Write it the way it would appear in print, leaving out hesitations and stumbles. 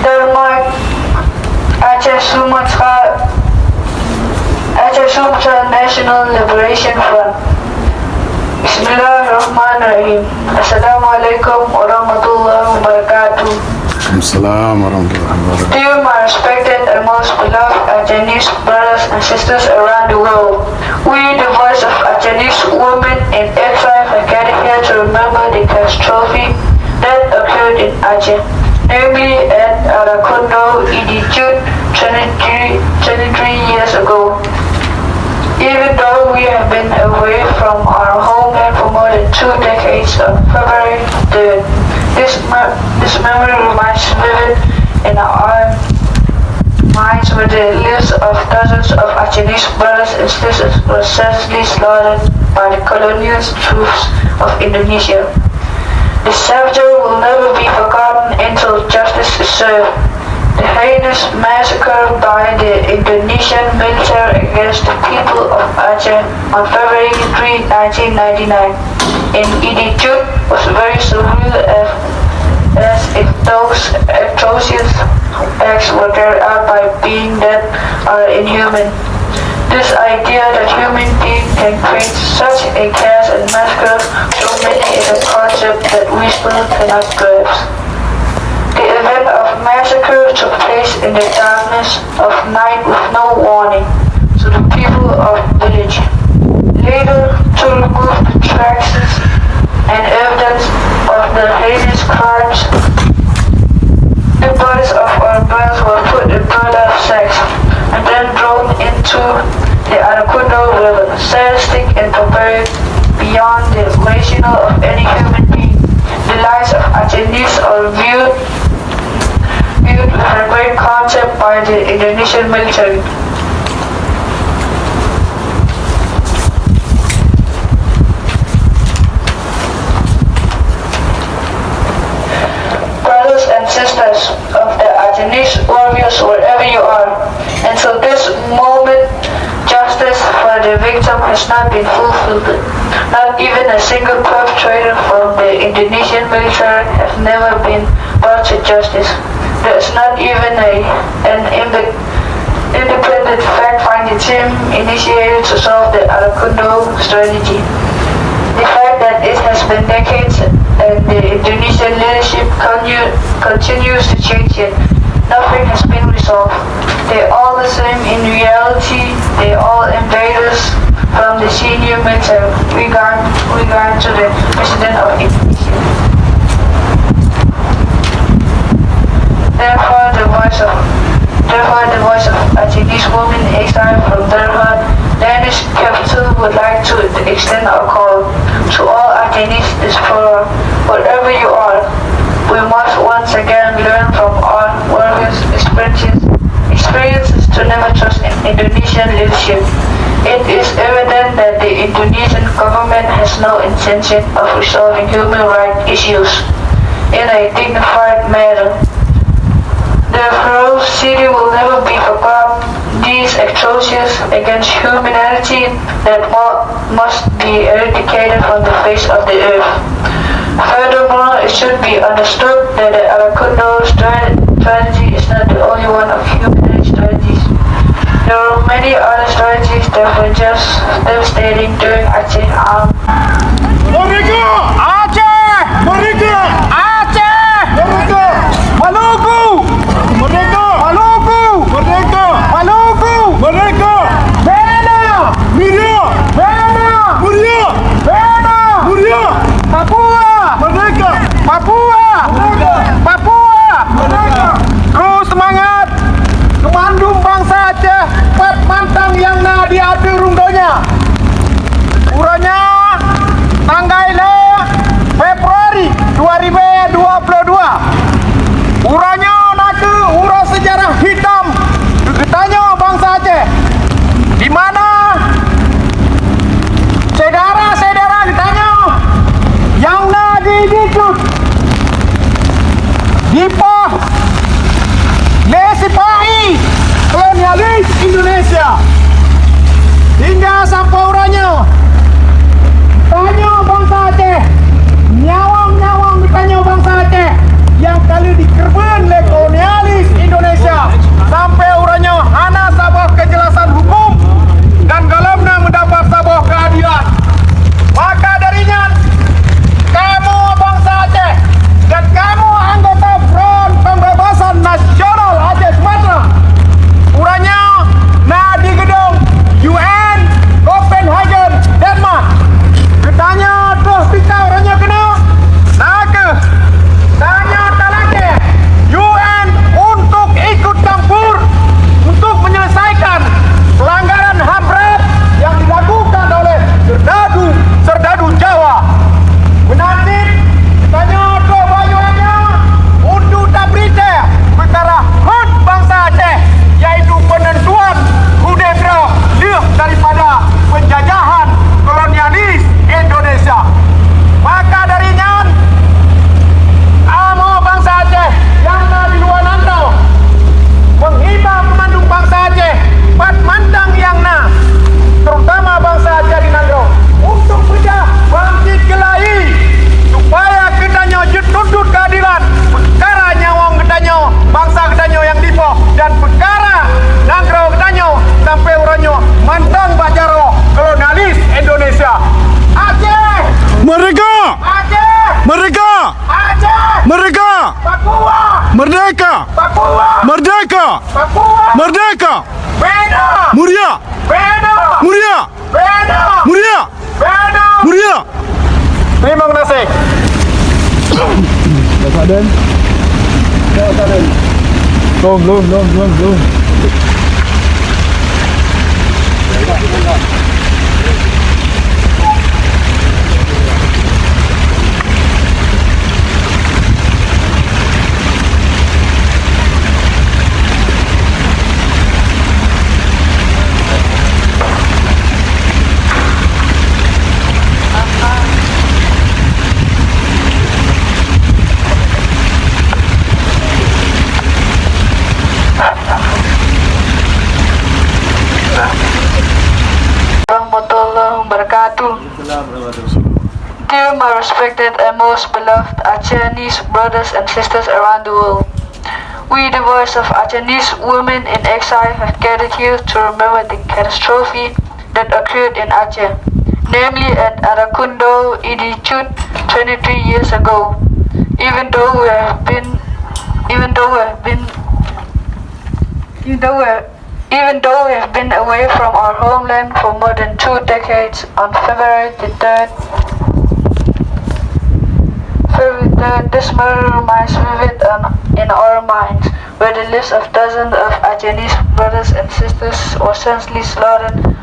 Denmark, Aceh Sumatra National Liberation Front. Bismillahirrahmanirrahim. Assalamualaikum warahmatullahi wabarakatuh. Assalamu warahmatullahi wabarakatuh. Dear my respected and most beloved Acehese brothers and sisters around the world, we, the voice of Acehese women in exile, have gathered here to remember the catastrophe that occurred in Aceh, namely at Arakundo, Idijut, 23 years ago. Even though we have been away from our homeland for more than 2 decades, on February 3rd, this memory remains vivid in our minds, where the lives of dozens of Acehese brothers and sisters were senselessly slaughtered by the colonial troops of Indonesia. The savagery will never be forgotten until justice is served. The heinous massacre by the Indonesian military against the people of Aceh on February 3, 1999 in Idijut was very surreal, as if those atrocious acts were carried out by beings that are inhuman. This idea that human beings can create such a chaos and massacre so many is a concept that we still cannot grasp. The event of massacre took place in the darkness of night with no warning to the people of the village. Later, to remove the traces and evidence of the heinous crimes, the bodies of our brothers were put in burlap sacks and then thrown into the Arakundo River, sadistic and barbaric beyond the rationale of any human being. The lives of Acehese are viewed with a great contempt by the Indonesian military. Brothers and sisters of the Acehese warriors, wherever you are, until this moment, justice for the victim has not been fulfilled. Not even a single perpetrator from the Indonesian military has never been brought to justice. There is not even an independent fact-finding team initiated to solve the Arakundo strategy. The fact that it has been decades and the Indonesian leadership continues to change it, nothing has been resolved. They're all the same in reality. They're all invaders from the senior military, regard to the President of Indonesia. Therefore, the voice of Acehese women exiled from Durban, Danish capital, would like to extend our call to all Acehese diaspora, wherever you are. We must once again learn from our warriors' experiences to never trust Indonesian leadership. It is evident that the Indonesian government has no intention of resolving human rights issues in a dignified manner. The atrocity will never be forgotten. These atrocities against humanity that must be eradicated from the face of the earth. Furthermore, it should be understood that the Arakundo strategy is not the only one of human strategies. There are many other strategies that were just devastating during Aceh. Merdeka! Aceh! Merdeka! Aceh! Merdeka! Maluku! Merdeka! Maluku! Merdeka! Maluku! Merdeka! Bena! Mulia! Bena! Mulia! Bena! Mulia! Papua! Merdeka! Papua! Merdeka! Papua! Merdeka! Terus semangat! Kemandung bangsa Aceh, pat mantang yang na di adu rungdonya. Uranya, tanggai le, Papua. Merdeka! Papua. Merdeka! Beda. Mulia! Beda. Mulia! Beda. Mulia! Beda. Mulia! Terima kasih. Belum. Warahmatullahi wabarakatuh. Dear my respected and most beloved Achenese brothers and sisters around the world, we, the voice of Achenese women in exile, have gathered here to remember the catastrophe that occurred in Aceh, namely at Arakundo, Idichut, 23 years ago. Even though we have been away from our homeland for more than 2 decades, on February the 3rd, this murder remains vivid in our minds, where the lives of dozens of Achenese brothers and sisters were senselessly slaughtered